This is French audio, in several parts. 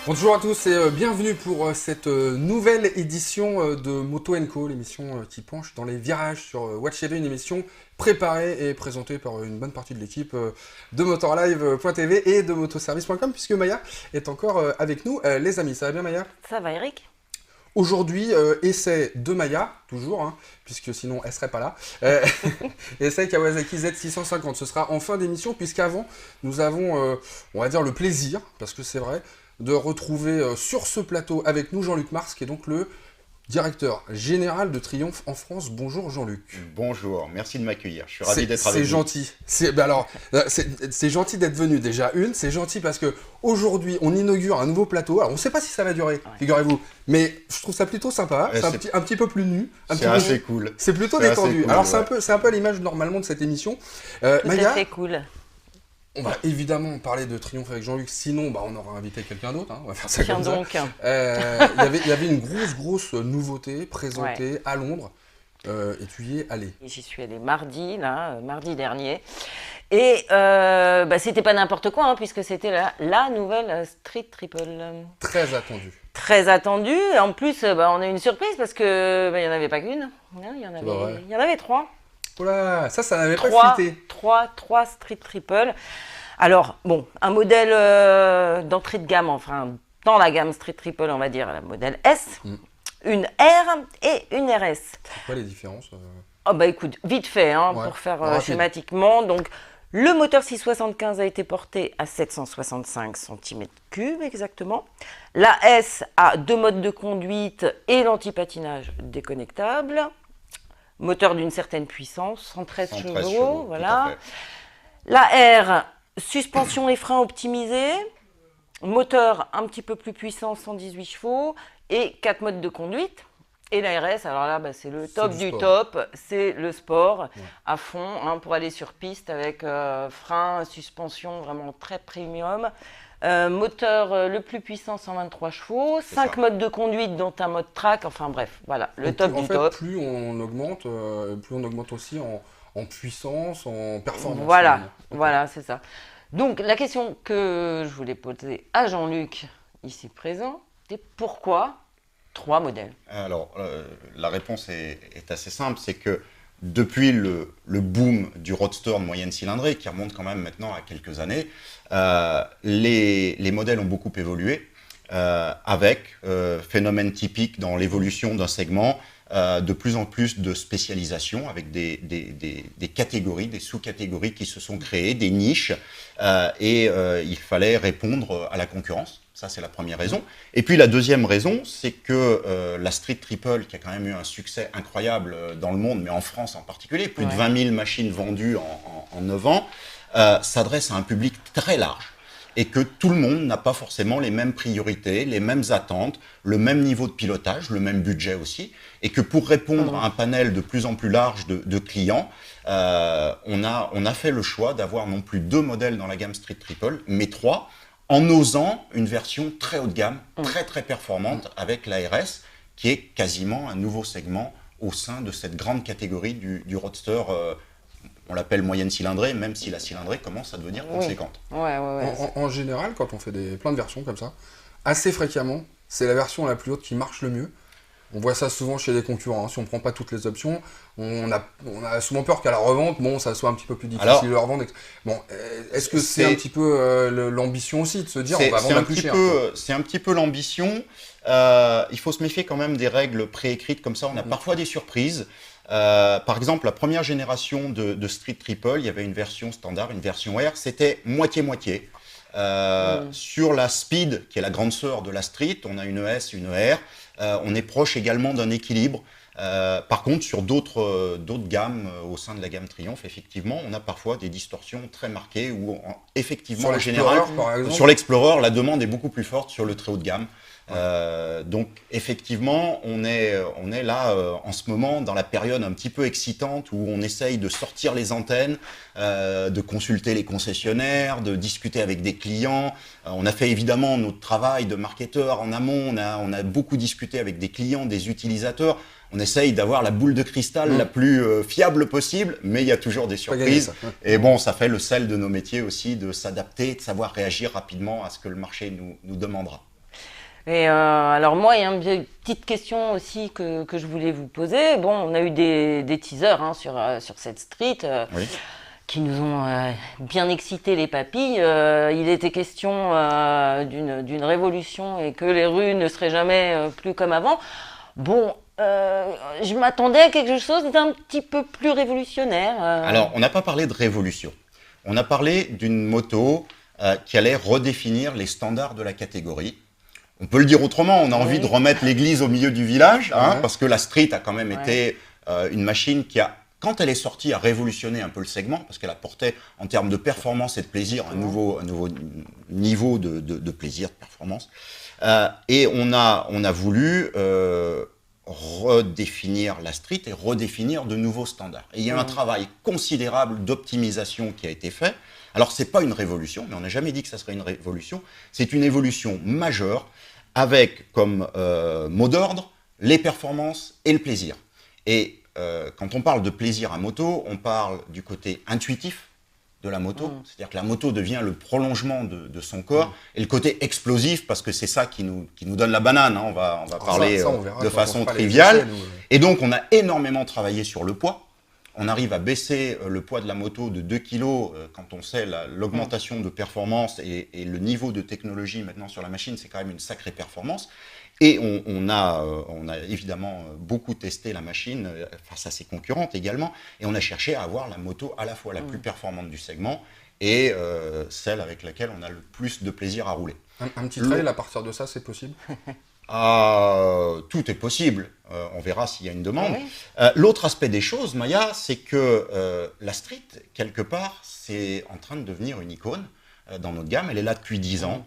Bonjour à tous et bienvenue pour cette nouvelle édition de Moto Co, l'émission qui penche dans les virages sur Watch TV, une émission préparée et présentée par une bonne partie de l'équipe de motorlive.tv et de motoservice.com puisque Maya est encore avec nous. Les amis, ça va bien Maya? Ça va Eric? Aujourd'hui, essai de Maya, toujours, hein, puisque sinon elle serait pas là. Essai Kawasaki Z650, ce sera en fin d'émission, puisqu'avant, nous avons, on va dire, le plaisir, parce que c'est vrai, de retrouver sur ce plateau avec nous Jean-Luc Mars, qui est donc le directeur général de Triomphe en France. Bonjour Jean-Luc. Bonjour, merci de m'accueillir. Je suis ravi d'être avec vous. C'est gentil. C'est gentil d'être venu déjà. C'est gentil parce que aujourd'hui on inaugure un nouveau plateau. Alors on ne sait pas si ça va durer, figurez-vous, mais je trouve ça plutôt sympa. Ouais, c'est un petit peu plus nu. C'est assez cool. C'est plutôt détendu. Cool, Alors ouais. c'est un peu à l'image normalement de cette émission. Tout Maya, à fait cool. on va évidemment parler de Triomphe avec Jean-Luc, sinon on aura invité quelqu'un d'autre, hein. On va faire ça Tiens comme ça. donc. Il y avait une grosse nouveauté présentée à Londres, et tu y es allé. J'y suis allée mardi dernier. Et c'était pas n'importe quoi, hein, puisque c'était la nouvelle Street Triple. Très attendu. Très attendue. En plus, on a eu une surprise parce que il n'y en avait pas qu'une. Hein, il y en avait trois. Oh là, ça n'avait pas Trois fuité. Street Triple. Alors, bon, un modèle d'entrée de gamme, enfin, dans la gamme Street Triple, on va dire, la modèle S, une R et une RS. C'est quoi les différences Oh bah écoute, vite fait, hein, Ouais, pour faire rapide. schématiquement. Donc, le moteur 675 a été porté à 765 cm3 exactement. La S a deux modes de conduite et l'antipatinage déconnectable. Moteur d'une certaine puissance, 113 chevaux, voilà. La R, suspension et frein optimisés, moteur un petit peu plus puissant, 118 chevaux, et 4 modes de conduite. Et la RS, alors là, c'est le top du top, c'est le sport à fond, hein, pour aller sur piste avec frein, suspension vraiment très premium. Moteur le plus puissant, 123 chevaux, 5 modes de conduite dont un mode track, enfin bref, voilà, le top du top. Plus on augmente aussi en puissance, en performance. Voilà, c'est ça. Donc la question que je voulais poser à Jean-Luc, ici présent, c'est pourquoi 3 modèles? Alors, la réponse est assez simple, c'est que depuis le boom du roadster de moyenne cylindrée, qui remonte quand même maintenant à quelques années, les modèles ont beaucoup évolué, avec phénomène typique dans l'évolution d'un segment, de plus en plus de spécialisation, avec des catégories, des sous-catégories qui se sont créées, des niches, et il fallait répondre à la concurrence. Ça, c'est la première raison. Et puis, la deuxième raison, c'est que la Street Triple, qui a quand même eu un succès incroyable dans le monde, mais en France en particulier, plus de 20 000 machines vendues en 9 ans, s'adresse à un public très large. Et que tout le monde n'a pas forcément les mêmes priorités, les mêmes attentes, le même niveau de pilotage, le même budget aussi. Et que pour répondre à un panel de plus en plus large de clients, on a fait le choix d'avoir non plus 2 modèles dans la gamme Street Triple, mais 3, en osant une version très haut de gamme, très performante, avec la RS, qui est quasiment un nouveau segment au sein de cette grande catégorie du roadster, on l'appelle moyenne cylindrée, même si la cylindrée commence à devenir conséquente. En général, quand on fait plein de versions comme ça, assez fréquemment, c'est la version la plus haute qui marche le mieux. On voit ça souvent chez les concurrents, hein. Si on ne prend pas toutes les options, on a souvent peur qu'à la revente, ça soit un petit peu plus difficile de la revendre. Bon, est-ce que c'est un petit peu l'ambition aussi de se dire on va vendre plus cher? C'est un petit peu l'ambition. Il faut se méfier quand même des règles préécrites comme ça. On a parfois des surprises. Par exemple, la première génération de Street Triple, il y avait une version standard, une version R, c'était moitié-moitié. Sur la Speed, qui est la grande sœur de la Street, on a une S, une R. On est proche également d'un équilibre. Par contre, sur d'autres gammes au sein de la gamme Triumph, effectivement, on a parfois des distorsions très marquées où, effectivement, en général, sur l'Explorer, la demande est beaucoup plus forte sur le très haut de gamme. Donc, effectivement, on est là en ce moment dans la période un petit peu excitante où on essaye de sortir les antennes, de consulter les concessionnaires, de discuter avec des clients. On a fait évidemment notre travail de marketeur en amont, on a beaucoup discuté avec des clients, des utilisateurs. On essaye d'avoir la boule de cristal la plus fiable possible, mais il y a toujours des surprises. Et bon, ça fait le sel de nos métiers aussi, de s'adapter, de savoir réagir rapidement à ce que le marché nous demandera. Et alors moi, il y a une petite question aussi que je voulais vous poser. Bon, on a eu des teasers sur cette street Oui. qui nous ont bien excité les papilles. Il était question d'une révolution et que les rues ne seraient jamais plus comme avant. Bon, je m'attendais à quelque chose d'un petit peu plus révolutionnaire. Alors, on n'a pas parlé de révolution. On a parlé d'une moto qui allait redéfinir les standards de la catégorie. On peut le dire autrement, on a envie de remettre l'église au milieu du village, parce que la street a quand même été une machine qui a, quand elle est sortie, a révolutionné un peu le segment, parce qu'elle apportait, en termes de performance et de plaisir, un nouveau niveau de plaisir, de performance. Et on a voulu redéfinir la street et redéfinir de nouveaux standards. Et il y a un travail considérable d'optimisation qui a été fait. Alors, ce n'est pas une révolution, mais on n'a jamais dit que ça serait une révolution. C'est une évolution majeure avec comme mot d'ordre les performances et le plaisir. Et quand on parle de plaisir à moto, on parle du côté intuitif de la moto, c'est-à-dire que la moto devient le prolongement de son corps, et le côté explosif, parce que c'est ça qui nous donne la banane, on va parler de façon triviale. Et donc, on a énormément travaillé sur le poids. On arrive à baisser le poids de la moto de 2 kg quand on sait l'augmentation de performance et le niveau de technologie maintenant sur la machine, c'est quand même une sacrée performance. Et on a évidemment beaucoup testé la machine face à ses concurrentes également, et on a cherché à avoir la moto à la fois la plus performante du segment et celle avec laquelle on a le plus de plaisir à rouler. Un petit trail à partir de ça, c'est possible? Tout est possible, on verra s'il y a une demande. L'autre aspect des choses, Maya, c'est que la street, quelque part, c'est en train de devenir une icône dans notre gamme. Elle est là depuis 10 ans.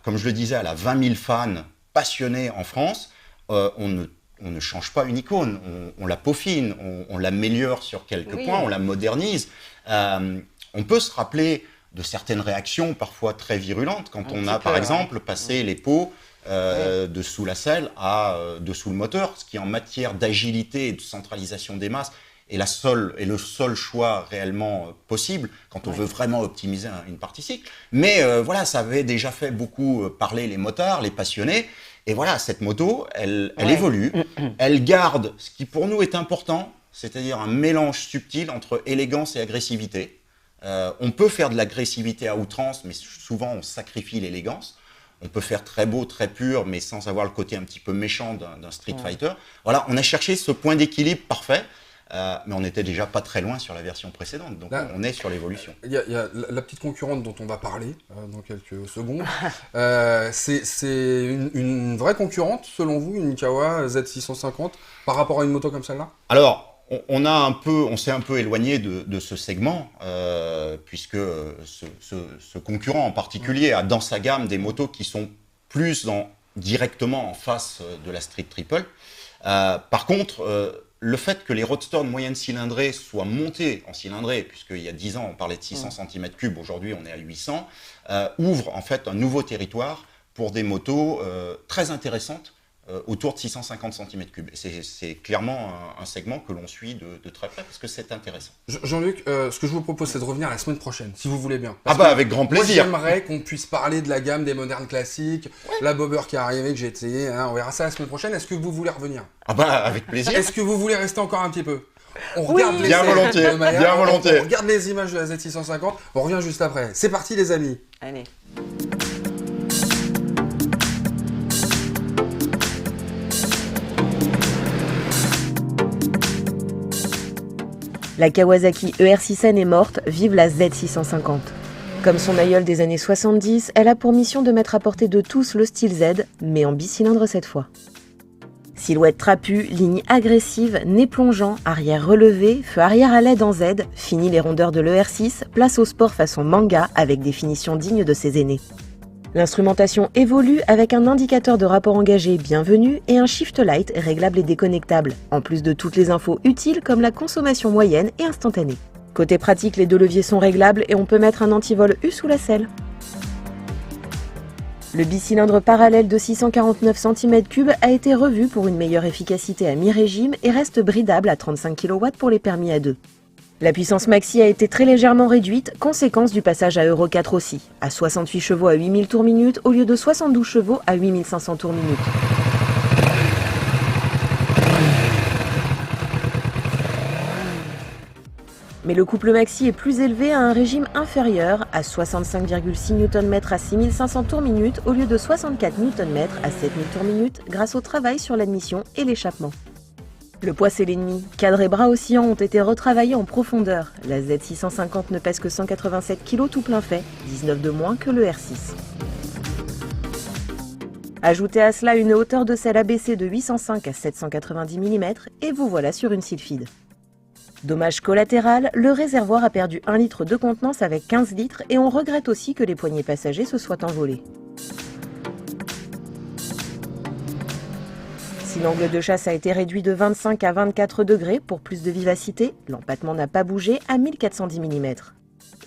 Comme je le disais, elle a 20 000 fans passionnés en France. On ne change pas une icône, on la peaufine, on l'améliore sur quelques points, on la modernise. On peut se rappeler de certaines réactions parfois très virulentes quand on a, par exemple, passé les pots de sous la selle à dessous le moteur, ce qui en matière d'agilité et de centralisation des masses est le seul choix réellement possible quand on veut vraiment optimiser une partie cycle. Mais voilà, ça avait déjà fait beaucoup parler les motards, les passionnés. Et voilà, cette moto, elle évolue, elle garde ce qui pour nous est important, c'est-à-dire un mélange subtil entre élégance et agressivité. On peut faire de l'agressivité à outrance, mais souvent on sacrifie l'élégance. On peut faire très beau, très pur, mais sans avoir le côté un petit peu méchant d'un Street Fighter. Voilà, on a cherché ce point d'équilibre parfait, mais on n'était déjà pas très loin sur la version précédente, donc là, on est sur l'évolution. Il y a la petite concurrente dont on va parler dans quelques secondes. C'est une vraie concurrente, selon vous, une Kawa Z650, par rapport à une moto comme celle-là? Alors, on s'est un peu éloigné de ce segment, puisque ce concurrent en particulier a dans sa gamme des motos qui sont plus directement en face de la Street Triple. Par contre, le fait que les roadsters de moyenne cylindrée soient montés en cylindrée, puisqu'il y a 10 ans on parlait de 600 cm3, aujourd'hui on est à 800, ouvre en fait un nouveau territoire pour des motos très intéressantes, autour de 650 cm3. C'est clairement un segment que l'on suit de très près parce que c'est intéressant. Jean-Luc, ce que je vous propose, c'est de revenir la semaine prochaine, si vous voulez bien. Avec grand plaisir. Moi, j'aimerais qu'on puisse parler de la gamme des modernes classiques, la bobber qui est arrivée, que j'ai essayé. On verra ça la semaine prochaine. Est-ce que vous voulez revenir? Avec plaisir. Est-ce que vous voulez rester encore un petit peu? On regarde bien volontiers. On regarde les images de la Z650. On revient juste après. C'est parti, les amis. Allez. La Kawasaki ER6N est morte, vive la Z650. Comme son aïeul des années 70, elle a pour mission de mettre à portée de tous le style Z, mais en bicylindre cette fois. Silhouette trapue, ligne agressive, nez plongeant, arrière relevé, feu arrière à LED en Z, fini les rondeurs de l'ER6, place au sport façon manga avec des finitions dignes de ses aînés. L'instrumentation évolue avec un indicateur de rapport engagé bienvenu et un shift light réglable et déconnectable, en plus de toutes les infos utiles comme la consommation moyenne et instantanée. Côté pratique, les 2 leviers sont réglables et on peut mettre un antivol U sous la selle. Le bicylindre parallèle de 649 cm3 a été revu pour une meilleure efficacité à mi-régime et reste bridable à 35 kW pour les permis à 2. La puissance maxi a été très légèrement réduite, conséquence du passage à Euro 4 aussi, à 68 chevaux à 8000 tours minute au lieu de 72 chevaux à 8500 tours minute. Mais le couple maxi est plus élevé à un régime inférieur, à 65,6 Nm à 6500 tours minute au lieu de 64 Nm à 7000 tours minute grâce au travail sur l'admission et l'échappement. Le poids c'est l'ennemi. Cadre et bras oscillants ont été retravaillés en profondeur. La Z650 ne pèse que 187 kg tout plein fait, 19 de moins que le R6. Ajoutez à cela une hauteur de selle abaissée de 805 à 790 mm et vous voilà sur une sylphide. Dommage collatéral, le réservoir a perdu 1 litre de contenance avec 15 litres et on regrette aussi que les poignées passagers se soient envolées. Si l'angle de chasse a été réduit de 25 à 24 degrés pour plus de vivacité, l'empattement n'a pas bougé à 1410 mm.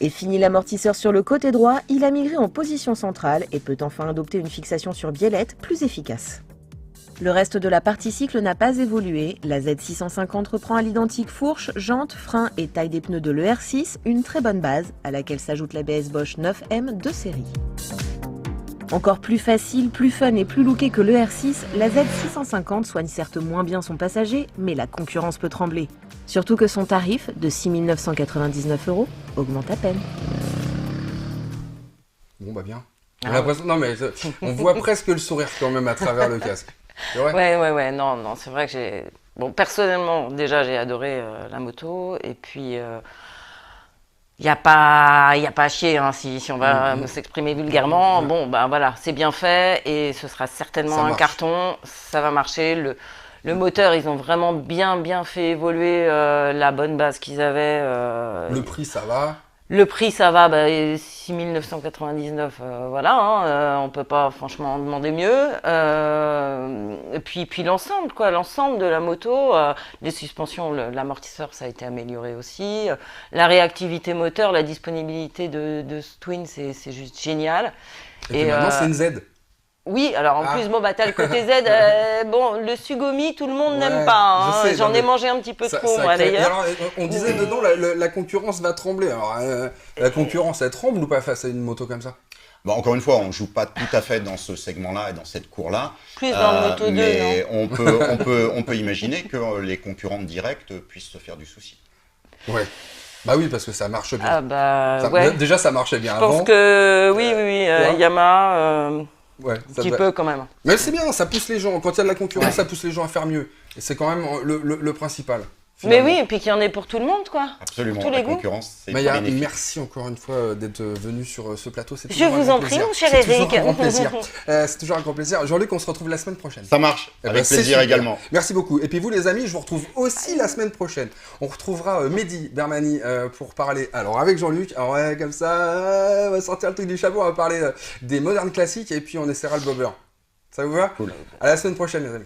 Et fini l'amortisseur sur le côté droit, il a migré en position centrale et peut enfin adopter une fixation sur biellette plus efficace. Le reste de la partie cycle n'a pas évolué, la Z650 reprend à l'identique fourche, jantes, freins et taille des pneus de l'ER6, une très bonne base à laquelle s'ajoute l'ABS Bosch 9M de série. Encore plus facile, plus fun et plus looké que le R6, la Z650 soigne certes moins bien son passager, mais la concurrence peut trembler. Surtout que son tarif, de 6 999 €, augmente à peine. Bon, bah bien. On a l'impression... Non, mais on voit presque le sourire quand même à travers le casque. C'est vrai ? Ouais, non, c'est vrai que j'ai... Bon, personnellement, déjà, j'ai adoré la moto, et puis... Il n'y a pas à chier, hein, si on va s'exprimer vulgairement. Bon, ben voilà, c'est bien fait et ce sera certainement un carton. Ça va marcher. Le moteur, ils ont vraiment bien fait évoluer la bonne base qu'ils avaient. Le prix, ça va. Le prix, ça va, 6 999, voilà, hein, on peut pas franchement en demander mieux. Et puis l'ensemble, quoi, l'ensemble de la moto, les suspensions, l'amortisseur, ça a été amélioré aussi. La réactivité moteur, la disponibilité de ce Twin, c'est juste génial. Et puis maintenant, c'est une Z. Oui, alors en plus, t'as le côté Z. Le Sugoi, tout le monde n'aime pas. Hein. J'en ai mangé un petit peu trop, moi, d'ailleurs. Alors, on disait dedans, la concurrence va trembler. Alors, la concurrence, elle tremble ou pas face à une moto comme ça ? Bon, encore une fois, on ne joue pas tout à fait dans ce segment-là et dans cette cour-là. Plus dans le Moto 2, mais non on peut imaginer que les concurrentes directes puissent se faire du souci. Ouais. Bah oui, parce que ça marche bien. Ouais. Déjà, ça marchait bien avant. Je pense que oui, Yamaha... Ouais, un petit peu quand même. Mais c'est bien, ça pousse les gens. Quand il y a de la concurrence, ça pousse les gens à faire mieux. Et c'est quand même le principal. Finalement. Mais oui, et puis qu'il y en ait pour tout le monde, quoi. Absolument, tous la les goûts. concurrence, c'est bénéfique. Merci encore une fois d'être venu sur ce plateau. Je vous en prie, mon cher Eric. C'est toujours un grand plaisir. C'est toujours un grand plaisir. Jean-Luc, on se retrouve la semaine prochaine. Ça marche, avec plaisir également. Merci beaucoup. Et puis vous, les amis, je vous retrouve aussi la semaine prochaine. On retrouvera Mehdi Bermani pour parler. Alors, avec Jean-Luc, comme ça, on va sortir le truc du chapeau, on va parler des modernes classiques et puis on essaiera le bobber. Ça vous va ? Cool. À la semaine prochaine, les amis.